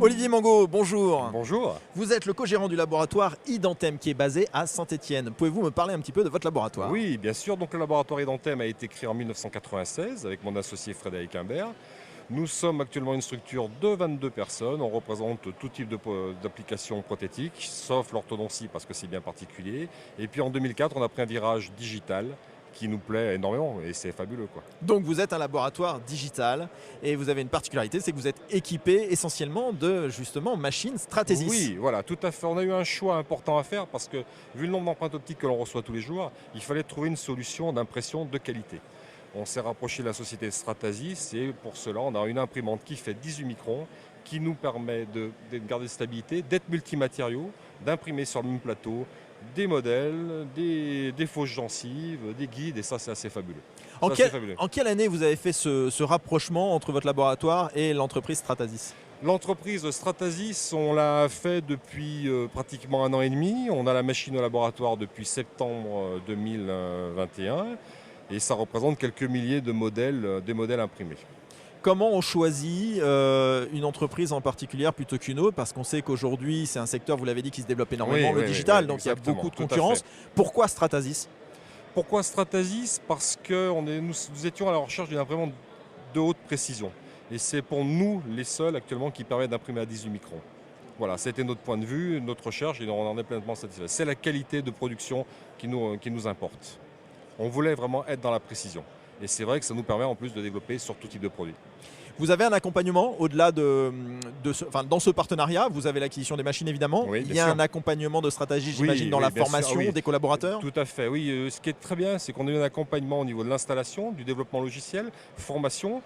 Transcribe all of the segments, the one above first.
Olivier Mangot, bonjour. Bonjour. Vous êtes le co-gérant du laboratoire Idantem qui est basé à Saint-Étienne. Pouvez-vous me parler un petit peu de votre laboratoire? Oui, bien sûr. Donc, le laboratoire Idantem a été créé en 1996 avec mon associé Frédéric Imbert. Nous sommes actuellement une structure de 22 personnes. On représente tout type d'applications prothétiques, sauf l'orthodontie parce que c'est bien particulier. Et puis en 2004, on a pris un virage digital qui nous plaît énormément et c'est fabuleux, quoi. Donc vous êtes un laboratoire digital et vous avez une particularité, c'est que vous êtes équipé essentiellement de justement machines Stratasys. Oui, voilà, tout à fait. On a eu un choix important à faire parce que vu le nombre d'empreintes optiques que l'on reçoit tous les jours, il fallait trouver une solution d'impression de qualité. On s'est rapproché de la société Stratasys et pour cela, on a une imprimante qui fait 18 microns, qui nous permet de garder stabilité, d'être multimatériaux, d'imprimer sur le même plateau des modèles, des fausses gencives, des guides, et ça, c'est assez fabuleux. En quelle année vous avez fait ce rapprochement entre votre laboratoire et l'entreprise Stratasys? L'entreprise Stratasys, on l'a fait depuis pratiquement 1 an et demi. On a la machine au laboratoire depuis septembre 2021 et ça représente quelques milliers de modèles, des modèles imprimés. Comment on choisit une entreprise en particulier plutôt qu'une autre? Parce qu'on sait qu'aujourd'hui, c'est un secteur, vous l'avez dit, qui se développe énormément, le digital, donc il y a beaucoup de concurrence. Pourquoi Stratasys? Pourquoi Stratasys? Parce que nous étions à la recherche d'une imprimante de haute précision. Et c'est pour nous les seuls actuellement qui permettent d'imprimer à 18 microns. Voilà, c'était notre point de vue, notre recherche, et on en est pleinement satisfait. C'est la qualité de production qui nous importe. On voulait vraiment être dans la précision. Et c'est vrai que ça nous permet en plus de développer sur tout type de produits. Vous avez un accompagnement au-delà dans ce partenariat, vous avez l'acquisition des machines évidemment. Oui, il y a un accompagnement de stratégie, j'imagine, dans la formation des collaborateurs. Tout à fait, oui. Ce qui est très bien, c'est qu'on a eu un accompagnement au niveau de l'installation, du développement logiciel, formation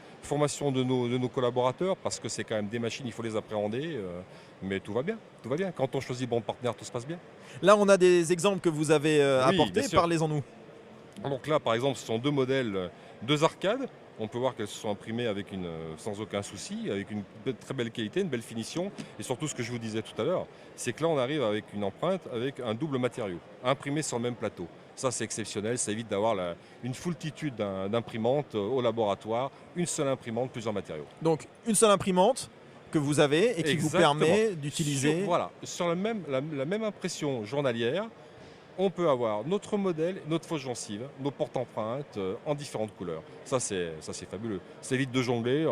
de nos collaborateurs, parce que c'est quand même des machines, il faut les appréhender. Mais tout va bien, tout va bien. Quand on choisit bon partenaire, tout se passe bien. Là, on a des exemples que vous avez apportés, parlez-en-nous. Donc là, par exemple, ce sont deux modèles, deux arcades. On peut voir qu'elles se sont imprimées sans aucun souci, avec une très belle qualité, une belle finition. Et surtout, ce que je vous disais tout à l'heure, c'est que là, on arrive avec une empreinte avec un double matériau, imprimé sur le même plateau. Ça, c'est exceptionnel. Ça évite d'avoir une foultitude d'imprimantes au laboratoire. Une seule imprimante, plusieurs matériaux. Donc, une seule imprimante que vous avez et qui vous permet d'utiliser... Voilà, sur la même impression journalière, on peut avoir notre modèle, notre fausse gencive, nos porte-empreintes en différentes couleurs. Ça, c'est fabuleux. Ça évite de jongler.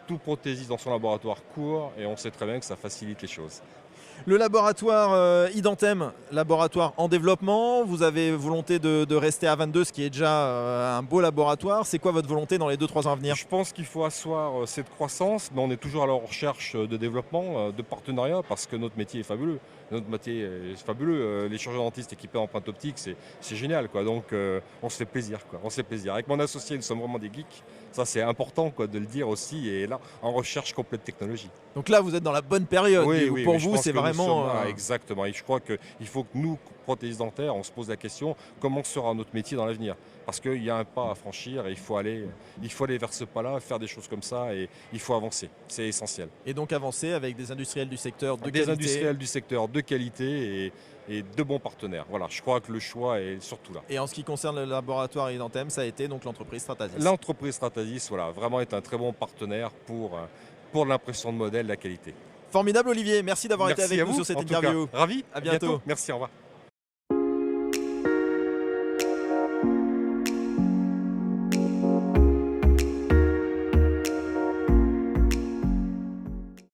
Tout prothésiste dans son laboratoire court et on sait très bien que ça facilite les choses. Le laboratoire Idantem, laboratoire en développement, vous avez volonté de rester à 22, ce qui est déjà un beau laboratoire. C'est quoi votre volonté dans les 2-3 ans à venir? Je pense qu'il faut asseoir cette croissance, mais on est toujours à la recherche de développement, de partenariat, parce que notre métier est fabuleux. Notre métier est fabuleux. Les chirurgiens dentistes équipés d'empreintes optiques, c'est génial, quoi. Donc on se fait plaisir, quoi. On se fait plaisir. Avec mon associé, nous sommes vraiment des geeks. Ça, c'est important, quoi, de le dire aussi. Et là, en recherche complète technologie. Donc là, vous êtes dans la bonne période. Oui, pour vous, c'est vraiment... Exactement. Et je crois qu'il faut que nous, prothésistes dentaires, on se pose la question, comment sera notre métier dans l'avenir? Parce qu'il y a un pas à franchir et il faut aller vers ce pas-là, faire des choses comme ça et il faut avancer. C'est essentiel. Et donc avancer avec des industriels du secteur de qualité. Des industriels du secteur de qualité et de bons partenaires. Voilà, je crois que le choix est surtout là. Et en ce qui concerne le laboratoire Idantem, ça a été donc l'entreprise Stratasys. L'entreprise Stratasys, voilà, vraiment est un très bon partenaire pour l'impression de modèle, la qualité. Formidable Olivier, merci d'avoir été avec nous sur cette interview. Ravi. À bientôt. Merci, au revoir.